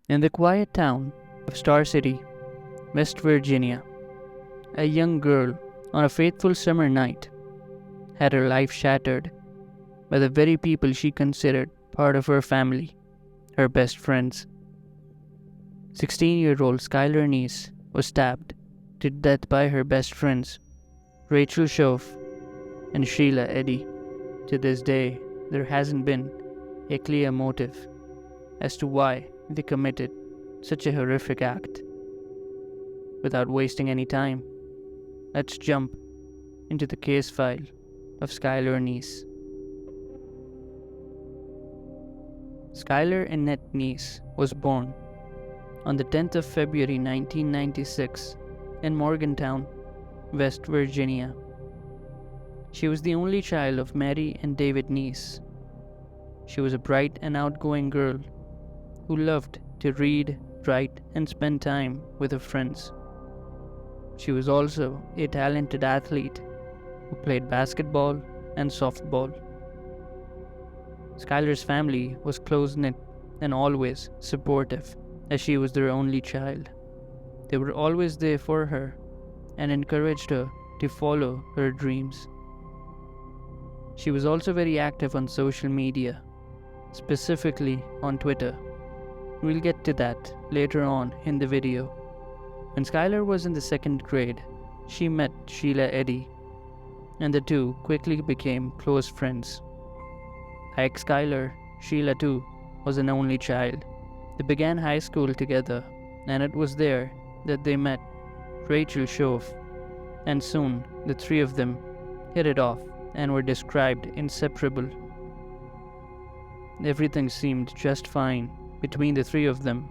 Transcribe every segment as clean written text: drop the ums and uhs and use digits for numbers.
In the quiet town of Star City, West Virginia, a young girl on a fateful summer night had her life shattered by the very people she considered part of her family, her best friends. 16-year-old Skylar Neese was stabbed to death by her best friends, Rachel Shoaf and Sheila Eddy. To this day, there hasn't been a clear motive as to why they committed such a horrific act. Without wasting any time, let's jump into the case file of Skylar Neese. Skylar Annette Neese was born on the 10th of February 1996 in Morgantown, West Virginia. She was the only child of Mary and David Neese. She was a bright and outgoing girl who loved to read, write, and spend time with her friends. She was also a talented athlete who played basketball and softball. Skylar's family was close-knit and always supportive, as she was their only child. They were always there for her and encouraged her to follow her dreams. She was also very active on social media, specifically on Twitter. We'll get to that later on in the video. When Skylar was in the 2nd grade, she met Sheila Eddy, and the two quickly became close friends. Like Skylar, Sheila too was an only child. They began high school together, and it was there that they met Rachel Shoaf, and soon the three of them hit it off and were described inseparable. Everything seemed just fine between the three of them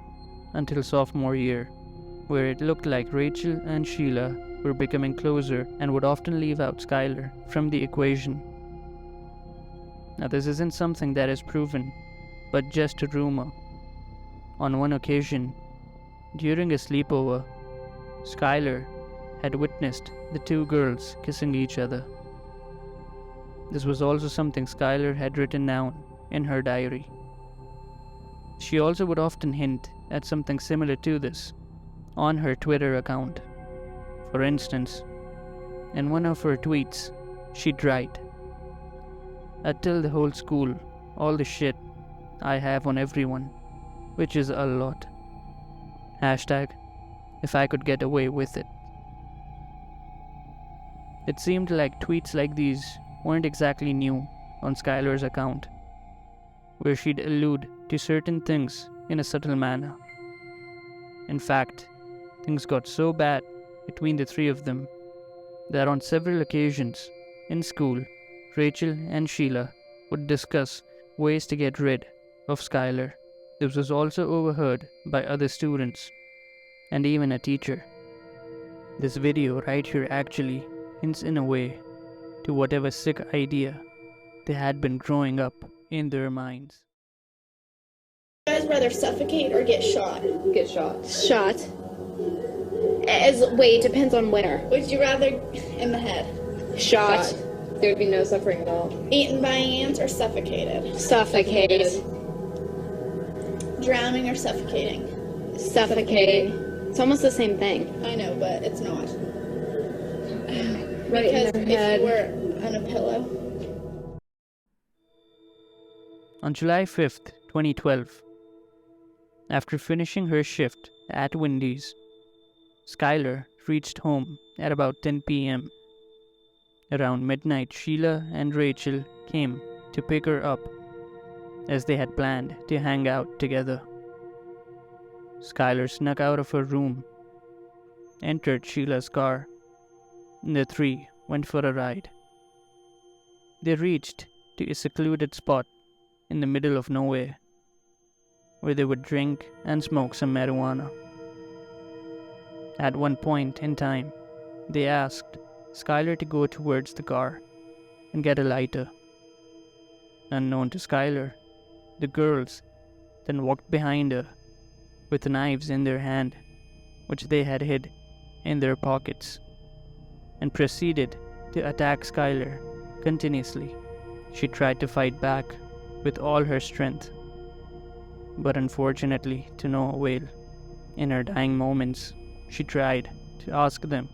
until sophomore year, where it looked like Rachel and Sheila were becoming closer and would often leave out Skylar from the equation. Now, this isn't something that is proven, but just a rumor. On one occasion, during a sleepover, Skylar had witnessed the two girls kissing each other. This was also something Skylar had written down in her diary. She also would often hint at something similar to this on her Twitter account. For instance, in one of her tweets, she'd write, "I tell the whole school all the shit I have on everyone, which is a lot. Hashtag, if I could get away with it." It seemed like tweets like these weren't exactly new on Skylar's account, where she'd allude to certain things in a subtle manner. In fact, things got so bad between the three of them that on several occasions in school, Rachel and Sheila would discuss ways to get rid of Skylar. This was also overheard by other students and even a teacher. This video right here actually hints in a way to whatever sick idea they had been growing up in their minds. Would you guys rather suffocate or get shot? Get shot. Shot. Wait, depends on where. Would you rather in the head? Shot. There would be no suffering at all. Eaten by ants or suffocated? Suffocate. Drowning or suffocating? Suffocating. It's almost the same thing. I know, but it's not. Right Because in if their head. you were on a pillow. On July 5th, 2012, after finishing her shift at Wendy's, Skylar reached home at about 10 p.m. Around midnight, Sheila and Rachel came to pick her up, as they had planned to hang out together. Skylar snuck out of her room, entered Sheila's car, and the three went for a ride. They reached to a secluded spot in the middle of nowhere, where they would drink and smoke some marijuana. At one point in time, they asked Skylar to go towards the car and get a lighter. Unknown to Skylar, the girls then walked behind her with knives in their hand, which they had hid in their pockets, and proceeded to attack Skylar continuously. She tried to fight back with all her strength, but unfortunately to no avail. In her dying moments, she tried to ask them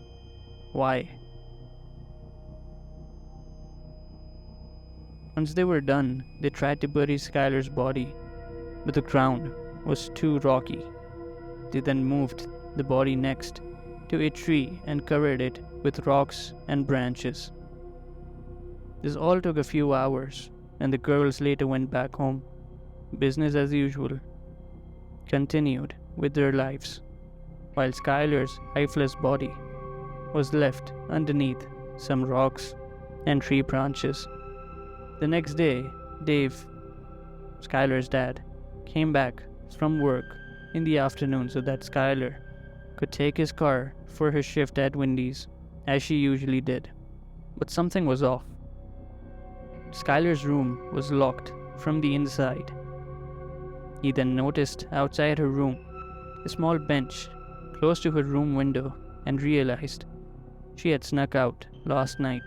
why. Once they were done, they tried to bury Skylar's body, but the ground was too rocky. They then moved the body next to a tree and covered it with rocks and branches. This all took a few hours, and the girls later went back home. Business as usual continued with their lives, while Skylar's lifeless body was left underneath some rocks and tree branches. The next day, Dave, Skylar's dad, came back from work in the afternoon so that Skylar could take his car for her shift at Wendy's, as she usually did. But something was off. Skylar's room was locked from the inside. He then noticed outside her room a small bench close to her room window and realized she had snuck out last night.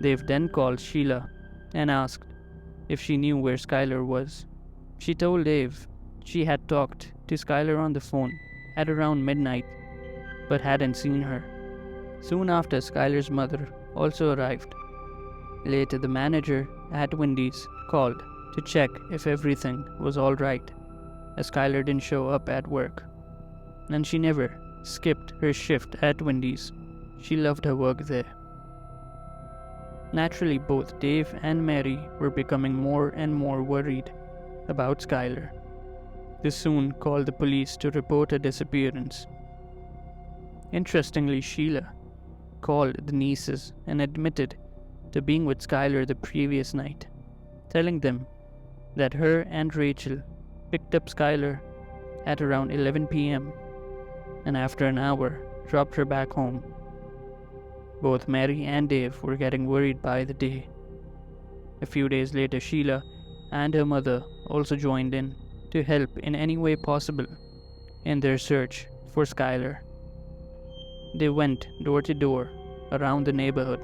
Dave then called Sheila and asked if she knew where Skylar was. She told Dave she had talked to Skylar on the phone at around midnight but hadn't seen her. Soon after, Skylar's mother also arrived. Later, the manager at Wendy's called to check if everything was alright, as Skylar didn't show up at work. And she never skipped her shift at Wendy's. She loved her work there. Naturally, both Dave and Mary were becoming more and more worried about Skylar. They soon called the police to report her disappearance. Interestingly, Sheila called the Neeses and admitted to being with Skylar the previous night, telling them that her and Rachel picked up Skylar at around 11 p.m. and after an hour dropped her back home. Both Mary and Dave were getting worried by the day. A few days later, Sheila and her mother also joined in to help in any way possible in their search for Skylar. They went door to door around the neighborhood,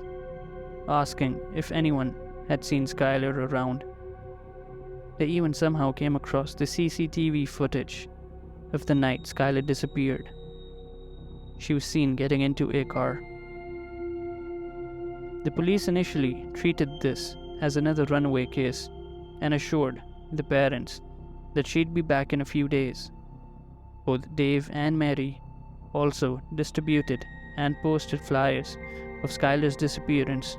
asking if anyone had seen Skylar around. They even somehow came across the CCTV footage of the night Skylar disappeared. She was seen getting into a car. The police initially treated this as another runaway case and assured the parents that she'd be back in a few days. Both Dave and Mary also distributed and posted flyers of Skylar's disappearance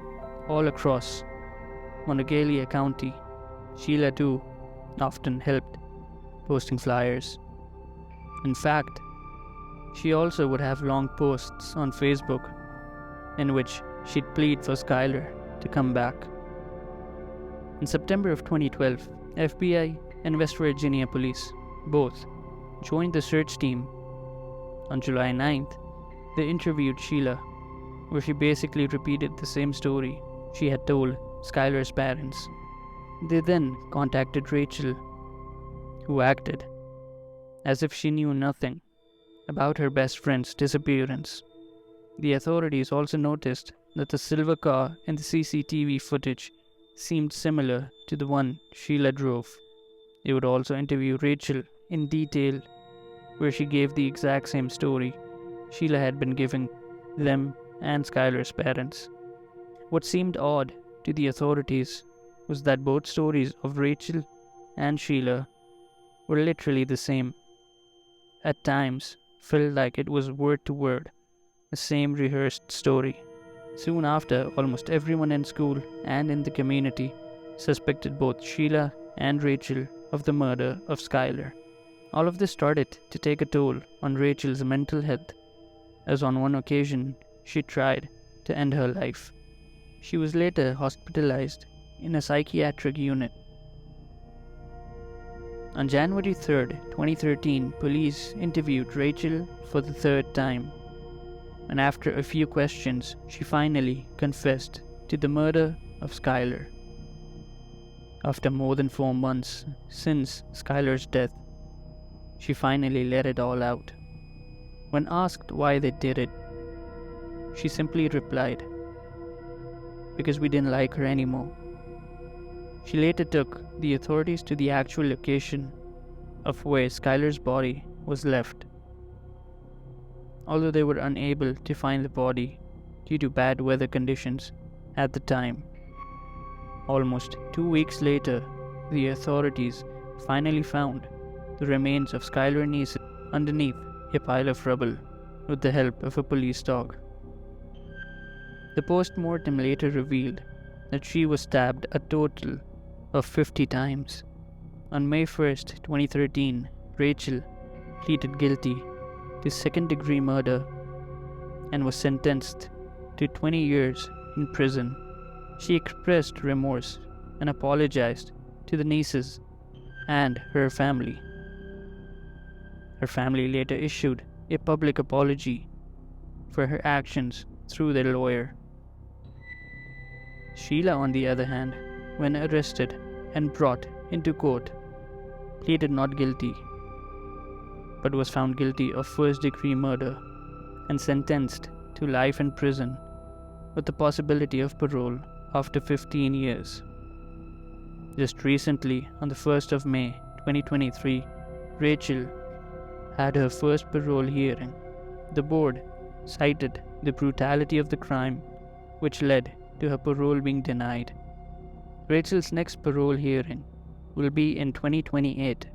all across Monongalia County. Sheila too often helped posting flyers. In fact, she also would have long posts on Facebook in which she'd plead for Skylar to come back. In September of 2012, FBI and West Virginia police both joined the search team. On July 9th, they interviewed Sheila, where she basically repeated the same story she had told Skylar's parents. They then contacted Rachel, who acted as if she knew nothing about her best friend's disappearance. The authorities also noticed that the silver car in the CCTV footage seemed similar to the one Sheila drove. They would also interview Rachel in detail, where she gave the exact same story Sheila had been giving them and Skylar's parents. What seemed odd to the authorities was that both stories of Rachel and Sheila were literally the same. At times, felt like it was word to word, the same rehearsed story. Soon after, almost everyone in school and in the community suspected both Sheila and Rachel of the murder of Skylar. All of this started to take a toll on Rachel's mental health, as on one occasion she tried to end her life. She was later hospitalized in a psychiatric unit. On January 3rd, 2013, police interviewed Rachel for the third time, and after a few questions, she finally confessed to the murder of Skylar. After more than 4 months since Skylar's death, she finally let it all out. When asked why they did it, she simply replied, "Because we didn't like her anymore." She later took the authorities to the actual location of where Skylar's body was left. Although they were unable to find the body due to bad weather conditions at the time, almost 2 weeks later, the authorities finally found the remains of Skylar Neese underneath a pile of rubble with the help of a police dog. The post-mortem later revealed that she was stabbed a total of 50 times. On May 1st, 2013, Rachel pleaded guilty to second-degree murder and was sentenced to 20 years in prison. She expressed remorse and apologized to the Neeses and her family. Her family later issued a public apology for her actions through their lawyer. Sheila, on the other hand, when arrested and brought into court, pleaded not guilty, but was found guilty of first-degree murder and sentenced to life in prison with the possibility of parole after 15 years. Just recently, on the 1st of May 2023, Rachel had her first parole hearing. The board cited the brutality of the crime, which led to her parole being denied. Rachel's next parole hearing will be in 2028.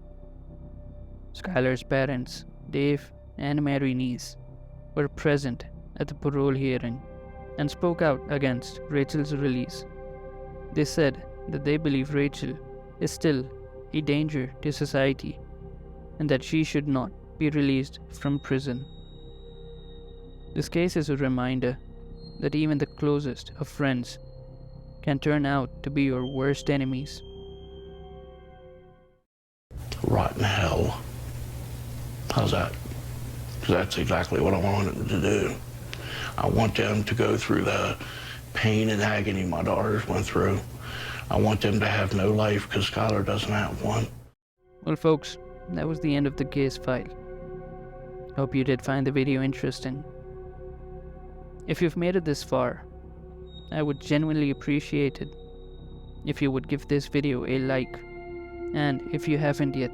Skylar's parents, Dave and Mary Neese, were present at the parole hearing and spoke out against Rachel's release. They said that they believe Rachel is still a danger to society and that she should not be released from prison. This case is a reminder that even the closest of friends can turn out to be your worst enemies. Rotten hell. How's that? Because that's exactly what I want them to do. I want them to go through the pain and agony my daughters went through. I want them to have no life because Skylar doesn't have one. Well, folks, that was the end of the case file. Hope you did find the video interesting. If you've made it this far, I would genuinely appreciate it if you would give this video a like, and if you haven't yet,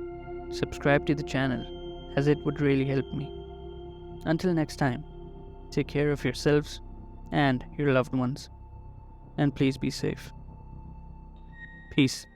subscribe to the channel, as it would really help me. Until next time, take care of yourselves and your loved ones, and please be safe. Peace.